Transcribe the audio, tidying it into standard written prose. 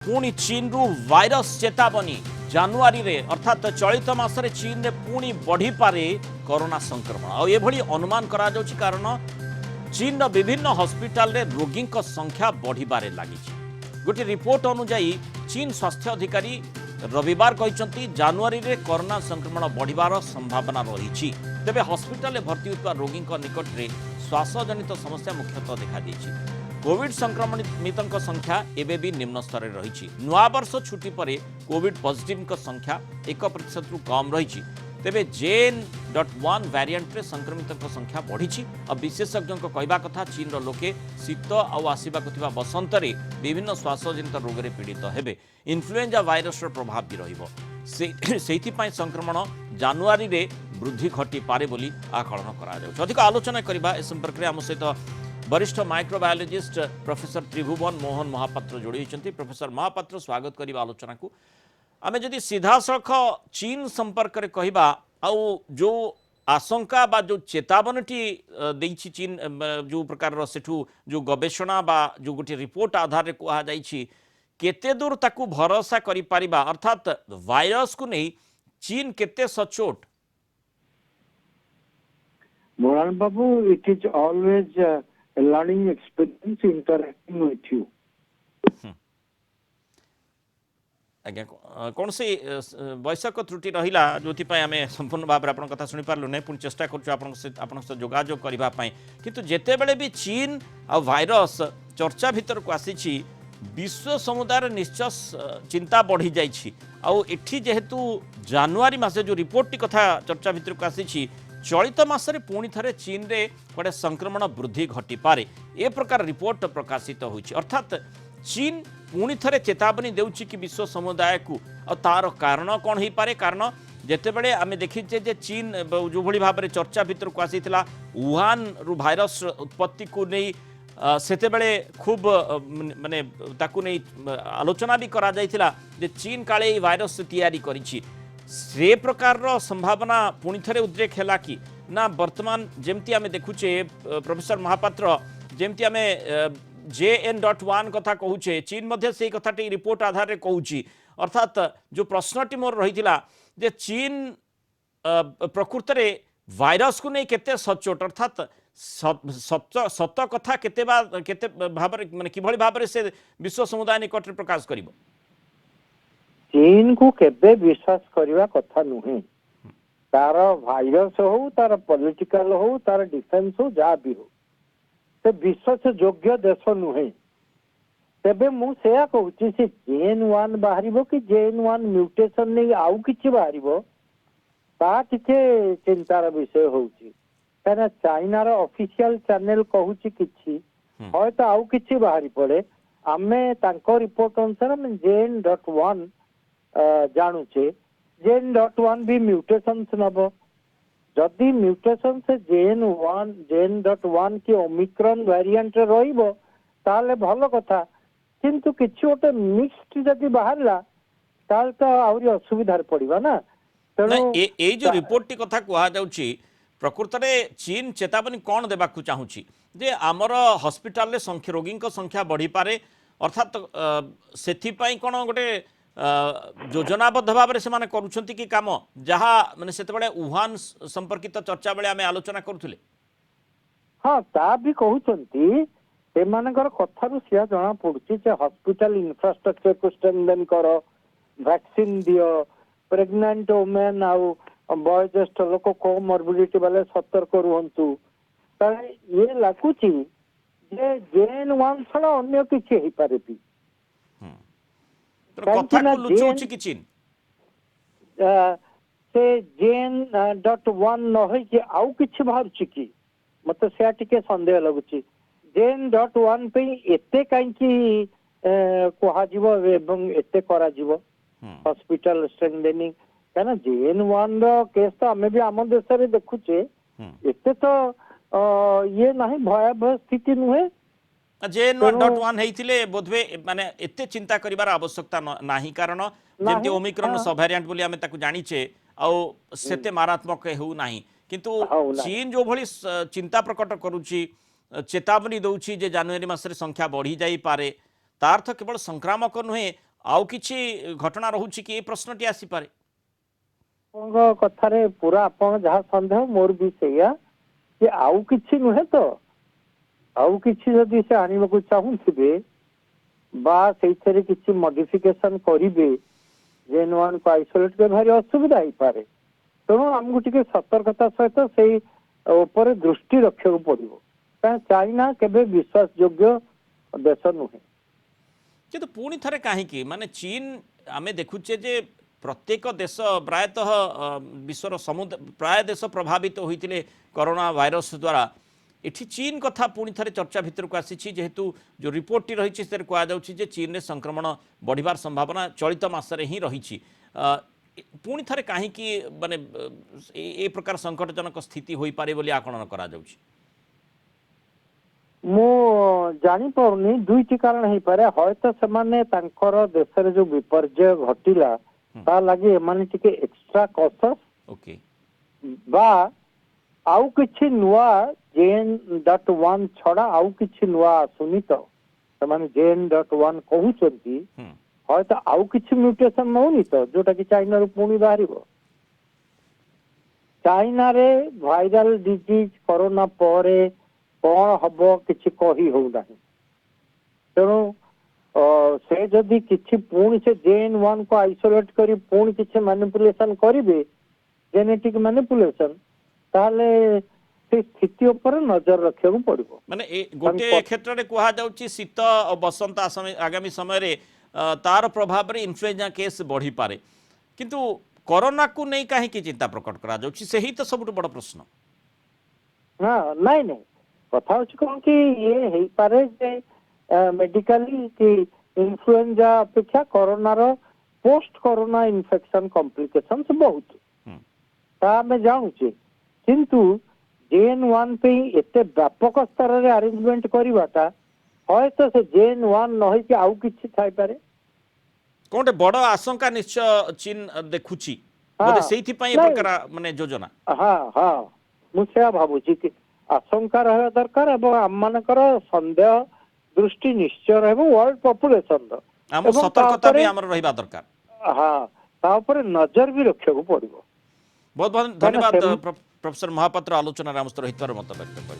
पुणी चीन रु वायरस चेतावनी जानुआरी रे अर्थात चलित मासरे चीन रे पुणी बढ़ी पारे कोरोना संक्रमण आ एभली अनुमान करा जाउछि कारण चीन रो विभिन्न हॉस्पिटल रे रोगी संख्या बढ़िबारे लागि गोटे रिपोर्ट अनुसार चीन स्वास्थ्य अधिकारी रविवार कहते जानुआरी रे कोरोना संक्रमण बढ़िबार संभावना रही तेबे हॉस्पिटल रे भर्ती होता रोगी निकट में श्वासजनित समस्या मुख्यतः देखा देछि। कोविड संक्रमितों संख्या एबे भी निम्न स्तर में रही। नुआ वर्ष छुट्टी पर कोविड पॉजिटिव संख्या 1% रु कम रही। तेबे JN.1 वेरिएंट रे संक्रमितों संख्या बढ़ी और विशेषज्ञों कहवा कथा चीन रो लोके शीत आसवाक बसंत रे विभिन्न श्वासजनित रोग रे पीड़ित हेबे। इन्फ्लुएंजा वायरस रो प्रभाव भी रहिबो सेहिथिपाई संक्रमण जानुआरी रे वृद्धि घटी पारे बोली आकलन करा जाउछ। अधिक आलोचना करबा ए संपर्क रे हम सहित वरिष्ठ माइक्रोबायोलॉजिस्ट प्रोफेसर त्रिभुवन मोहन महापात्र जोड़ी होती। प्रोफेसर महापात्र स्वागत करबा आलोचना को। आमे जदि सीधा सख चीन संपर्क रे कहबा आउ जो आशंका बा जो चेतावनीटी देछि चीन जो प्रकार रो सेठू जो गवेषणा बा जो गोटे रिपोर्ट आधार रे कहा जाइछि केते दूर ताकू भरोसा करि परिबा अर्थात वायरस को नहीं चीन केते सचोट। Moran Babu, it is always a learning experience interacting with you. आज्ञा कौन से वैश्यक त्रुटि रहिला जोथि पय आमे संपूर्ण भाव रे आपन कथा सुनि पारलु नै पुन चेष्टा करछु आपन से जोगाजोग करबा पय किंतु जेते बेले भी चीन आ वायरस चर्चा भीतर को आसीछि विश्व समुदाय निश्चय चिंता बढ़ी जाइछि। आ एठी जेहेतु जनवरी मासे जो रिपोर्ट टी कथा चर्चा भीतर को आसीछि चलित मासरे पुणी थरे चीन रे गोटे संक्रमण वृद्धि घटी पारे ए प्रकार रिपोर्ट प्रकाशित होइछि। अर्थात चीन पुणी थरे चेतावनी देउछि कि विश्व समुदाय को और तार कारण कौन हो पारे कारण जेते बेले आमे देखिछे जे चीन जो भली भाबरे चर्चा भीतर को आसीथिला वुहान रु भाइरस उत्पत्ति को नहीं सेते बेले खूब माने ताकू नहीं आलोचना भी करा जाइथिला जे चीन काले भाइरस तैयारी करिछि से प्रकार रो संभावना पुणी थरे उद्रेक हैला कि ना वर्तमान जेमती आमे देखुचे प्रोफेसर महापात्र जेमती आमे JN.1 कथा कहूचे चीन मध्य से कथा रिपोर्ट आधार रे कहूची अर्थात जो प्रश्नटी मोर रही जे चीन प्रकृत रे वायरस को नहीं केते सचोट अर्थात सत कथा केते भाव माने किभली भाव से विश्व समुदाय निकट रे प्रकाश करिवो। चीन को केबे विश्वास करवा कथा नुहे तार भाइरस हो तार पॉलिटिकल हो तार डिफेंस हो जहाँ भी हो से विश्वास योग्य देश नुहे। तेबे मु सेया कहूची से JN.1 बाहर कि JN.1 म्यूटेशन नहीं आउ किछि बाहर ता टिके चिंतार विषय होउची कना चाइना रो ऑफिशियल चैनल कहूची किछि होय तो आउ किछि बाहरी पड़े आमे तांको रिपोर्ट अनुसार में JN.1 जानुचे JN.1 भी म्यूटेशन नब जदि म्यूटेशन से JN.1 की ओमिक्रॉन वेरिएंट रहिबो ताले भलो कथा किंतु किछि ओटे मिक्स्ड जदि बाहरला ताल तो आउरी असुविधा पड़िबा ना। ए जो रिपोर्ट टी कथा कहा जाउची प्रकृत रे चीन चेतावनी कौन देबाकू चाहूची जे आमर हॉस्पिटल रे संख्या रोगी संख्या बढ़ी पारे अर्थात सेथि पई कोन गोटे योजनाबद्ध भाव से माने करूछंती कि काम जहा माने सेते बेले वुहान संपर्कित चर्चा बेले आमे आलोचना करूथले। हाँ ता भी कहउछंती ए मानकर कथारु सिया जणा पड़ुची जे हॉस्पिटल इंफ्रास्ट्रक्चर को स्ट्रेंथन करो वैक्सीन दियो प्रेग्नेंट वुमेन आउ बयोज्येष्ठ लोक कोमॉर्बिडिटी वाले सतर्क रुहंतु ता ये लागुची जे JN.1 छड़ा अन्य किछि हेई पारे भी कथा को लुचौची कि चीन से JN.1 न होई कि आउ किछि बाहरची कि मते से टिके संदेह लगुची JN.1 पे एते काई कि कोहा जीवो एवं एते करा जीवो हॉस्पिटल स्ट्रेंथनिंग काना JN.1 रो केस तो हमें भी आम देश रे देखुचे एते तो ये नहीं भयावह स्थिति नुहे। JN.1 हेइथिले बोधवे माने एते चिंता करिवार आवश्यकता नाही कारण जेमते ओमिक्रॉन सब वेरिएंट बोली हमें ताकू जानिचे आ सेते मारात्मक हेउ नाही किंतु चीन जो भली चिंता प्रकट करूची चेतावनी दउची जे जनवरी मासरे संख्या बढ़ी जाई पारे तार्थ केवल संक्रामक नुहे आउ किछि घटना रहुछि कि ए प्रश्नटी आसी पारे ଆପଣଙ୍କ କଥାରେ ପୁରା ଆପଣ ଯାହା ସନ୍ଦେହ ମୋର ବି ସେଇଆ ଯେ ଆଉ କିଛି ନୁହେଁ ତ ଆଉ କିଛି ଯଦି ସେ ଆଣିବାକୁ ଚାହୁଁଥିବେ ବା ସେଇଥିରେ କିଛି ମଡିଫିକେସନ କରିବେ ଜେନ୍ ୱାନ୍ କୁ ଆଇସୋଲେଟ କରିବା ଭାରି ଅସୁବିଧା ହେଇପାରେ ତେଣୁ ଆମକୁ ଟିକେ ସତର୍କତା ସହିତ ସେଇ ଉପରେ ଦୃଷ୍ଟି ରଖିବାକୁ ପଡିବ କାରଣ ଚାଇନା କେବେ ବିଶ୍ୱାସ ଯୋଗ୍ୟ ଦେଶ ନୁହେଁ। किंतु पुणी थरे कहीं माने चीन आमे देखुचे जे प्रत्येक देश प्रायतः विश्वर समुद्र प्राय देश प्रभावित होते कोरोना भाइरस द्वारा इठी चीन कथा पुणी थरे चर्चा भितर को आसी जेहेतु जो रिपोर्ट रही है कहुच्छे चीन में संक्रमण बढ़िबार संभावना चलित मासरे ही रही पुणी थरे कहीं माने ए प्रकार संकटजनक स्थिति हो पारे बोली आकलन करा जाउछि। ମୁଁ ଜାଣିପାରୁନି ଦୁଇଟି କାରଣ ହେଇପାରେ ହয়তো ସେମାନେ ତାଙ୍କର ଦେଶରେ ଯୋଉ ବିପର୍ଯ୍ୟୟ ଘଟିଲା ତା ଲାଗି ଏମାନେ ଟିକେ ଏକ୍ସଟ୍ରା କସସ୍ ओके ବା ଆଉ କିଛି ନୂଆ JN.1 ଛଡା ଆଉ କିଛି ନୂଆ ଆସୁନି ତ ସେମାନେ JN.1 କହୁଛନ୍ତି ହয়তো ଆଉ କିଛି ମ୍ୟୁଟେସନ ନଉନି ତ ଯୋଉଟା କି ଚାଇନାରୁ ପୁଣି ବାହାରିବ। ଚାଇନାରେ ଭାଇରାଲ ଡିଜିଜ କରୋନା ପରେ କଣ ହବ କିଛି କହି ହଉନାହିଁ ତେଣୁ ସେ ଯଦି କିଛି ପୁଣି ସେ JN.1 କୁ ଆଇସୋଲେଟ କରି ପୁଣି କିଛି ମ୍ୟାନିପୁଲେସନ କରିବେ ଜେନେଟିକ ମ୍ୟାନିପୁଲେସନ ତାହେଲେ ସେ ସ୍ଥିତି ଉପରେ ନଜର ରଖିବାକୁ ପଡିବ। माने गोटे क्षेत्र में कह जाउछि शीत और बसंत आगामी समय रे तार प्रभाव रे इन्फ्लुएंजा केस बढ़ी पारे किंतु कोरोना को नहीं कहीं चिंता प्रकट करा जाउछि सेही तो सबुठ बड़ प्रश्न। हाँ नहीं नहीं କଥା ହଉଛି କଣ କି ଇଏ ହେଇପାରେ ଯେ ମେଡିକାଲି କି ଇନଫ୍ଲୁଏଞ୍ଜା ଅପେକ୍ଷା କରୋନାର ପୋଷ୍ଟ କରୋନା ଇନଫେକ୍ସନ କମ୍ପ୍ଲିକେସନ୍ସ ବହୁତ ତା ଆମେ ଜାଣୁଛେ କିନ୍ତୁ JN.1 ପାଇଁ ଏତେ ବ୍ୟାପକ ସ୍ତରରେ ଆରେଞ୍ଜମେଣ୍ଟ କରିବାଟା ହয়তো ସେ JN.1 ନ ହେଇକି ଆଉ କିଛି ଥାଇପାରେ कोटे बड़ आशंका निश्चय चीन देखुची बोले सेही पई ए प्रकार माने योजना। हाँ हाँ ମୁଁ ସେୟା ଭାବୁଛି କି ଆଶଙ୍କା ରହିବା ଦରକାର ଏବଂ ଆମମାନଙ୍କର ସନ୍ଦେହ ଦୃଷ୍ଟି ନିଶ୍ଚୟ ରହିବ ୱାର୍ଲଡ ପପୁଲେସନର ଆମ ସତର୍କତା ବି ଆମର ରହିବା ଦରକାର। ହଁ ତା ଉପରେ ନଜର ବି ରଖିବାକୁ ପଡିବ। बहुत बहुत धन्यवाद प्रोफेसर महापात्र आलोचना रामस्तर हितवार मत व्यक्त कर।